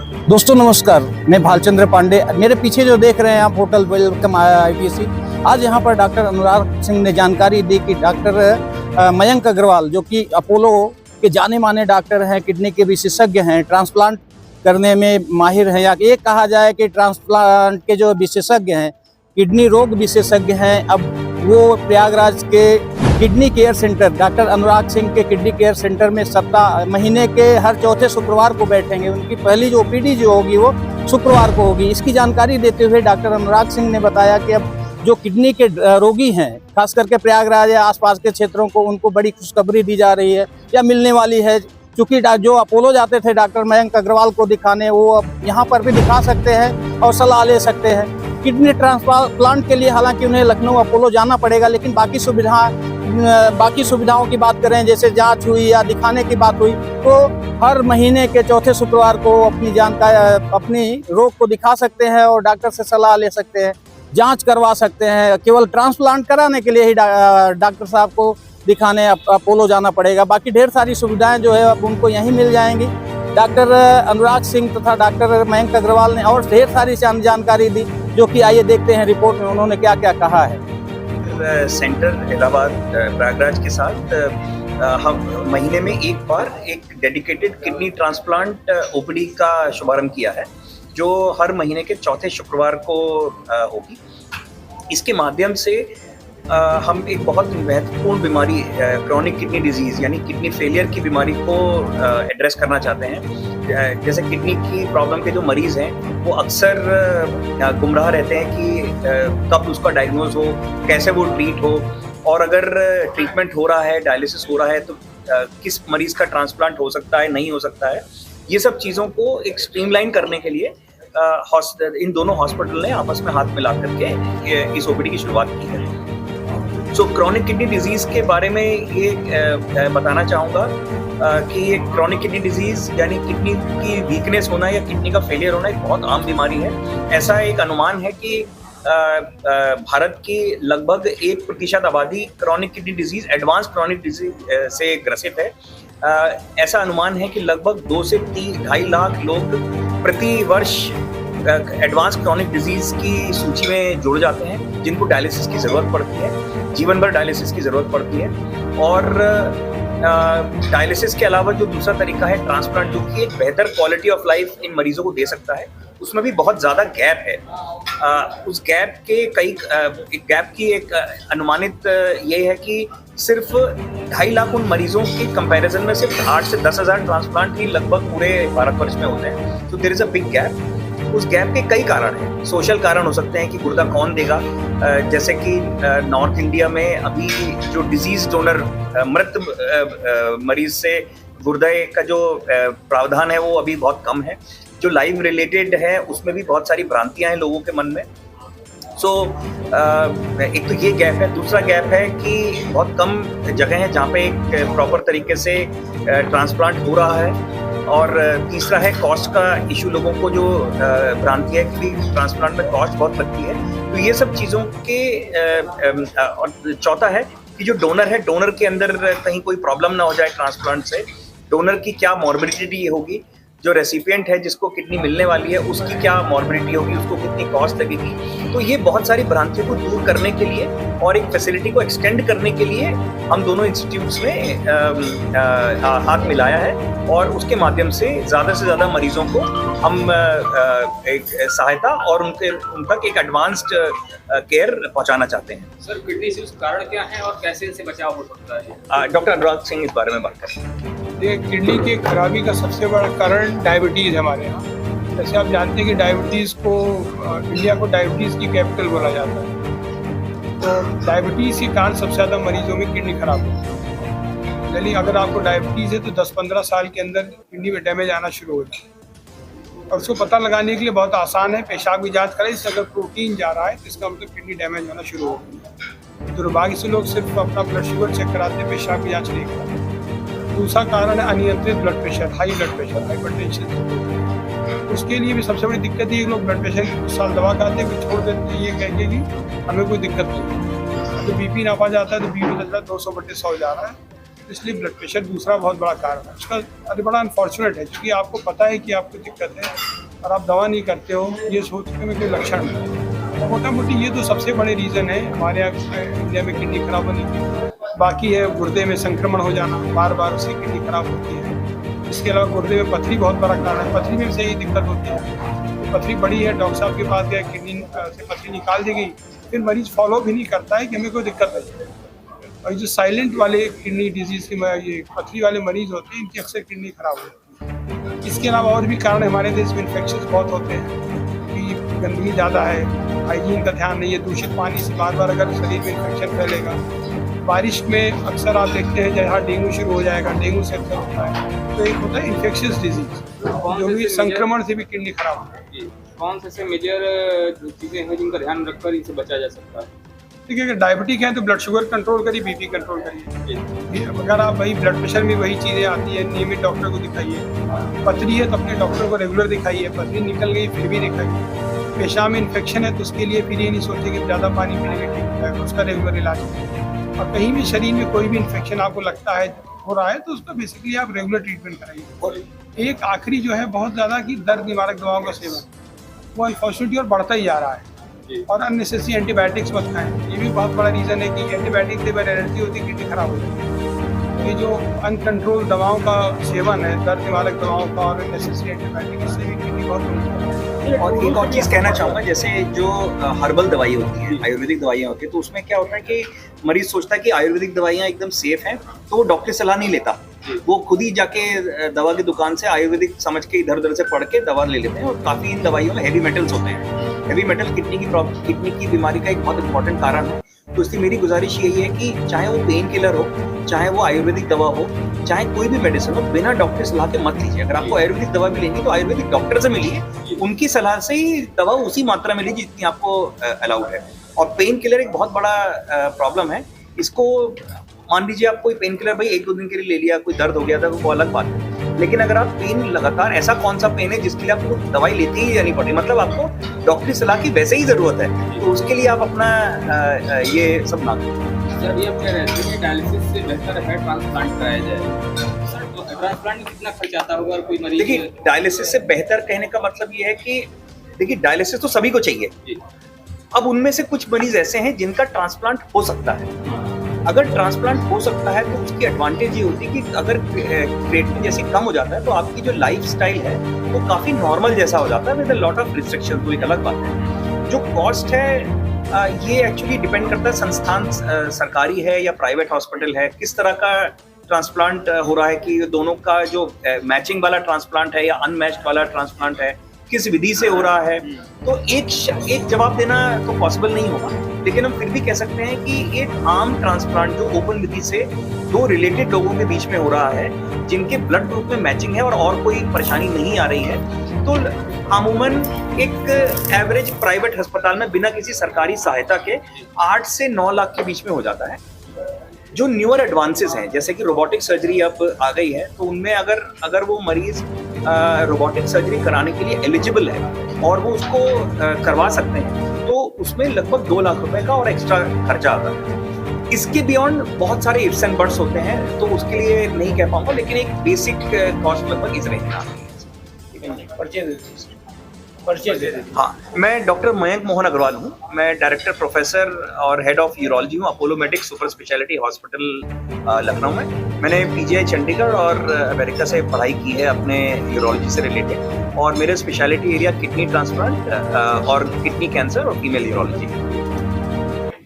दोस्तों नमस्कार, मैं भालचंद्र पांडे। मेरे पीछे जो देख रहे हैं आप होटल वेलकम ITC। आज यहाँ पर डॉक्टर अनुराग सिंह ने जानकारी दी कि डॉक्टर मयंक अग्रवाल जो कि अपोलो के जाने माने डॉक्टर हैं, किडनी के विशेषज्ञ हैं, ट्रांसप्लांट करने में माहिर हैं, या एक कहा जाए कि ट्रांसप्लांट के जो विशेषज्ञ हैं, किडनी रोग विशेषज्ञ हैं। अब वो प्रयागराज के kidney care centre, doctor Anurag Singh के किडनी केयर सेंटर में सप्ताह महीने के हर चौथे शुक्रवार को बैठेंगे। उनकी पहली जो OPD जो होगी वो शुक्रवार को होगी। इसकी जानकारी देते हुए डॉक्टर अनुराग सिंह ने बताया कि अब जो किडनी के रोगी हैं, खास करके प्रयागराज या आसपास के क्षेत्रों को, उनको बड़ी खुशखबरी दी जा रही है या मिलने वाली है। क्योंकि जो अपोलो जाते थे डॉक्टर मयंक अग्रवाल को दिखाने, वो अब यहाँ पर भी दिखा सकते हैं और सलाह ले सकते हैं। किडनी ट्रांसप्लांट के लिए हालांकि उन्हें लखनऊ अपोलो जाना पड़ेगा, लेकिन बाकी सुविधाओं की बात करें, जैसे जांच हुई या दिखाने की बात हुई, तो हर महीने के चौथे शुक्रवार को अपनी जानकारी, अपनी रोग को दिखा सकते हैं और डॉक्टर से सलाह ले सकते हैं, जांच करवा सकते हैं। केवल ट्रांसप्लांट कराने के लिए ही डॉक्टर साहब को दिखाने अपोलो जाना पड़ेगा। बाकी ढेर सारी सुविधाएं जो है अब उनको यहीं मिल जाएंगी। डॉक्टर अनुराग सिंह तथा डॉक्टर मयंक अग्रवाल ने और ढेर सारी जानकारी दी, जो कि आइए देखते हैं रिपोर्ट में उन्होंने क्या क्या कहा है। सेंटर इलाहाबाद प्रयागराज के साथ हम महीने में एक बार एक डेडिकेटेड किडनी ट्रांसप्लांट OPD का शुभारंभ किया है, जो हर महीने के चौथे शुक्रवार को होगी। इसके माध्यम से हम एक बहुत महत्वपूर्ण बीमारी, क्रॉनिक किडनी डिजीज़ यानी किडनी फेलियर की बीमारी को एड्रेस करना चाहते हैं। जैसे किडनी की प्रॉब्लम के जो मरीज़ हैं, वो अक्सर गुमराह रहते हैं कि कब उसका डायग्नोज हो, कैसे वो ट्रीट हो, और अगर ट्रीटमेंट हो रहा है, डायलिसिस हो रहा है, तो किस मरीज़ का ट्रांसप्लांट हो सकता है, नहीं हो सकता है। ये सब चीज़ों को एक स्ट्रीमलाइन करने के लिए इन दोनों हॉस्पिटल ने आपस में हाथ मिला करके इस OPD की शुरुआत की है। क्रॉनिक किडनी डिजीज़ के बारे में ये बताना चाहूँगा कि ये क्रॉनिक किडनी डिजीज़ यानी किडनी की वीकनेस होना या किडनी का फेलियर होना एक बहुत आम बीमारी है। ऐसा एक अनुमान है कि भारत की लगभग 1% आबादी chronic kidney disease, advance chronic disease से ग्रसित है। ऐसा अनुमान है कि लगभग 2 से 2.5 लाख लोग प्रति वर्ष एडवांस क्रॉनिक डिजीज़ की सूची में जुड़ जाते हैं, जिनको डायलिसिस की ज़रूरत पड़ती है, जीवन भर डायलिसिस की ज़रूरत पड़ती है। और डायलिसिस के अलावा जो दूसरा तरीका है ट्रांसप्लांट, जो कि एक बेहतर क्वालिटी ऑफ लाइफ इन मरीजों को दे सकता है, उसमें भी बहुत ज़्यादा गैप है। उस गैप की एक अनुमानित ये है कि सिर्फ 2.5 लाख उन मरीजों के कंपैरिजन में सिर्फ 8 से 10,000 ट्रांसप्लांट ही लगभग पूरे भारतवर्ष में होते हैं। तो there is a big gap. उस गैप के कई कारण हैं। सोशल कारण हो सकते हैं कि गुर्दा कौन देगा, जैसे कि नॉर्थ इंडिया में अभी जो डिजीज डोनर, मृत मरीज से गुर्दे का जो प्रावधान है वो अभी बहुत कम है। जो लाइव रिलेटेड है उसमें भी बहुत सारी भ्रांतियां हैं लोगों के मन में। एक तो ये गैप है। दूसरा गैप है कि बहुत कम जगह है जहाँ पे एक प्रॉपर तरीके से ट्रांसप्लांट हो रहा है। और तीसरा है कॉस्ट का इशू। लोगों को जो भ्रांति है कि ट्रांसप्लांट में कॉस्ट बहुत लगती है, तो ये सब चीज़ों के और चौथा है कि जो डोनर है, डोनर के अंदर कहीं कोई प्रॉब्लम ना हो जाए ट्रांसप्लांट से। डोनर की क्या मॉर्बिडिटी होगी, जो रेसिपिएंट है जिसको किडनी मिलने वाली है उसकी क्या मॉर्बिडिटी होगी, उसको कितनी कॉस्ट लगेगी। तो ये बहुत सारी भ्रांतियों को दूर करने के लिए और एक फैसिलिटी को एक्सटेंड करने के लिए हम दोनों इंस्टीट्यूट्स में हाथ मिलाया है, और उसके माध्यम से ज़्यादा मरीजों को हम एक सहायता और उन तक एक एडवांस्ड केयर पहुंचाना चाहते हैं। सर, किडनी डिजीज कारण क्या है और कैसे इनसे बचाव हो सकता है? डॉक्टर अनुराग सिंह इस बारे में बात करें। ये किडनी की खराबी का सबसे बड़ा कारण डायबिटीज़ है हमारे यहाँ। जैसे आप जानते हैं कि डायबिटीज़ को, इंडिया को डायबिटीज़ की कैपिटल बोला जाता है। तो डायबिटीज़ के कारण सबसे ज़्यादा मरीजों में किडनी खराब होती है। यानी अगर आपको डायबिटीज़ है तो 10-15 साल के अंदर किडनी में डैमेज आना शुरू होता है। और उसको पता लगाने के लिए बहुत आसान है, पेशाब की जाँच करें। इससे अगर प्रोटीन जा रहा है तो इसका मतलब किडनी डैमेज होना शुरू हो गई है। दुर्भाग्य से लोग सिर्फ अपना ब्लड शुगर चेक कराते हैं, पेशाब की जाँच नहीं कराते। दूसरा कारण है अनियंत्रित blood pressure, high blood pressure, hypertension. उसके लिए भी सबसे बड़ी दिक्कत ये है कि लोग ब्लड प्रेशर की कुछ साल दवा खाते हैं, फिर छोड़ देते हैं, ये कह के कि हमें कोई दिक्कत नहीं है। तो BP नापा जाता है तो BP 200/100 जा रहा है। इसलिए ब्लड प्रेशर दूसरा बहुत बड़ा कारण है उसका। अरे बड़ा अनफॉर्चुनेट है, क्योंकि आपको पता है कि आपको दिक्कत है और आप दवा नहीं करते हो, ये सोच के में कोई लक्षण नहीं। मोटा मोटी ये तो सबसे बड़े रीज़न है हमारे यहाँ इंडिया में किडनी खराब होने की। बाकी है गुर्दे में संक्रमण हो जाना, बार बार उससे किडनी खराब होती है। इसके अलावा गुर्दे में पथरी बहुत बड़ा कारण है, पथरी में से ही दिक्कत होती है। तो पथरी बड़ी है, डॉक्टर साहब के पास गया, किडनी से पथरी निकाल दी गई, फिर मरीज फॉलो भी नहीं करता है कि हमें कोई दिक्कत नहीं है। और जो साइलेंट वाले किडनी डिजीज़ के ये पथरी वाले मरीज होते हैं, इनकी अक्सर किडनी खराब होती है। इसके अलावा और भी कारण हमारे देश में इन्फेक्शन बहुत होते हैं, कि गंदगी ज़्यादा है, हाइजीन का ध्यान नहीं है, दूषित पानी से बार बार अगर शरीर में इन्फेक्शन फैलेगा। बारिश में अक्सर आप देखते हैं जहाँ डेंगू शुरू हो जाएगा, डेंगू से अक्सर होता है। तो एक होता है इन्फेक्शियस डिजीज, जो भी संक्रमण से भी किडनी खराब होता है। कौन से मेजर जो चीज़ें हैं जिनका ध्यान रखकर इनसे बचा जा सकता है? ठीक है, अगर डायबिटिक है तो ब्लड शुगर कंट्रोल करिए, बीपी कंट्रोल करिए। अगर आप वही ब्लड प्रेशर में वही चीज़ें आती है, नियमित डॉक्टर को दिखाइए। पथरी है तो अपने डॉक्टर को रेगुलर दिखाइए, पथरी निकल गई फिर भी दिखाइए। पेशाब में इन्फेक्शन है तो उसके लिए फिर ये नहीं सोचिए कि ज़्यादा पानी पीने के ठीक हो जाएगा, उसका रेगुलर इलाज कीजिए। और कहीं भी शरीर में कोई भी इन्फेक्शन आपको लगता है हो रहा है तो उसका बेसिकली आप रेगुलर ट्रीटमेंट कराइए। और एक आखिरी जो है बहुत ज़्यादा कि दर्द निवारक दवाओं का सेवन, वो अनफॉर्चुनेटली और बढ़ता ही जा रहा है। और अननेसेसरी एंटीबायोटिक्स मत खाएं, ये भी बहुत बड़ा रीज़न है कि एंटीबायोटिक से बार एलर्जी होती है, किडनी खराब हो जाती है। ये जो अनकंट्रोल दवाओं का सेवन है, दर्द निवारक दवाओं का और अननेसेसरी एंटीबायोटिक, इससे भी किडनी बहुत है। और एक और चीज़ कहना चाहूँगा, जैसे जो हर्बल दवाई होती हैं, आयुर्वेदिक दवाइयाँ होती हैं, तो उसमें क्या होता है कि मरीज सोचता है कि आयुर्वेदिक दवाइयाँ एकदम सेफ हैं, तो वो डॉक्टर की सलाह नहीं लेता, वो खुद ही जाके दवा की दुकान से आयुर्वेदिक समझ के इधर उधर से पढ़ के दवा ले लेते हैं। और काफ़ी इन दवाइयों में हैवी मेटल्स होते हैं। हैवी मेटल किडनी की बीमारी का एक बहुत इंपॉर्टेंट कारण है। तो इसलिए मेरी गुजारिश यही है कि चाहे वो पेन किलर हो, चाहे वो आयुर्वेदिक दवा हो, चाहे कोई भी मेडिसिन हो, बिना डॉक्टर की सलाह के मत लीजिए। अगर आपको आयुर्वेदिक दवा भी लेनी तो आयुर्वेदिक डॉक्टर से मिलिए, उनकी सलाह से ही दवा उसी मात्रा में लीजिए जितनी आपको अलाउड है। और पेन किलर एक बहुत बड़ा प्रॉब्लम है। इसको मान लीजिए आप कोई पेन किलर भाई 1-2 दिन के लिए ले लिया, कोई दर्द हो गया था, वो अलग बात है। लेकिन अगर आप पेन लगातार, ऐसा कौन सा पेन है जिसके लिए आपको दवाई लेती ही जानी पड़ी, मतलब आपको डॉक्टरी सलाह की वैसे ही जरूरत है, तो उसके लिए आप अपना ये सब ना करें। सर ये आप कह रहे थे कि डायलिसिस से बेहतर है ट्रांसप्लांट कराया जाए। सर तो ट्रांसप्लांट में कितना खर्च आता होगा? और कोई मरीज, देखिए डायलिसिस से बेहतर कहने का मतलब ये है कि देखिए डायलिसिस तो सभी को चाहिए। अब उनमें से कुछ मरीज ऐसे हैं जिनका ट्रांसप्लांट हो सकता है। अगर ट्रांसप्लांट हो सकता है तो उसकी एडवांटेज ये होती है कि अगर क्रिएटिनिन जैसे कम हो जाता है तो आपकी जो लाइफस्टाइल है वो काफ़ी नॉर्मल जैसा हो जाता है with a lot of restriction. तो एक अलग बात है। जो कॉस्ट है ये एक्चुअली डिपेंड करता है संस्थान सरकारी है या प्राइवेट हॉस्पिटल है, किस तरह का ट्रांसप्लांट हो रहा है, कि दोनों का जो मैचिंग वाला ट्रांसप्लांट है या अनमैच्ड वाला ट्रांसप्लांट है, किस विधि से हो रहा है। तो एक जवाब देना तो पॉसिबल नहीं होगा, लेकिन हम फिर भी कह सकते हैं कि एक आम ट्रांसप्लांट जो ओपन विधि से 2 रिलेटेड लोगों के बीच में हो रहा है, जिनके ब्लड ग्रुप में मैचिंग है और कोई परेशानी नहीं आ रही है, तो अमूमन एक एवरेज प्राइवेट अस्पताल में बिना किसी सरकारी सहायता के 8 से 9 लाख के बीच में हो जाता है। जो न्यूअर एडवांसेस हैं, जैसे कि रोबोटिक सर्जरी अब आ गई है, तो उनमें अगर वो मरीज रोबोटिक सर्जरी कराने के लिए एलिजिबल है और वो उसको करवा सकते हैं, तो उसमें लगभग 2 लाख रुपए का और एक्स्ट्रा खर्चा आता है। इसके बियॉन्ड बहुत सारे इफ्स एंड बट्स होते हैं, तो उसके लिए नहीं कह पाऊंगा, लेकिन एक बेसिक कॉस्ट लगभग इस रेंज में आती है। हाँ, मैं डॉक्टर मयंक मोहन अग्रवाल हूँ। मैं डायरेक्टर प्रोफेसर और हेड ऑफ यूरोलॉजी हूँ Apollo medics super speciality hospital Lucknow में। मैंने पीजीआई चंडीगढ़ और अमेरिका से पढ़ाई की है अपने यूरोलॉजी से रिलेटेड, और मेरे स्पेशलिटी एरिया किडनी ट्रांसप्लांट और किडनी कैंसर और फीमेल यूरोलॉजी।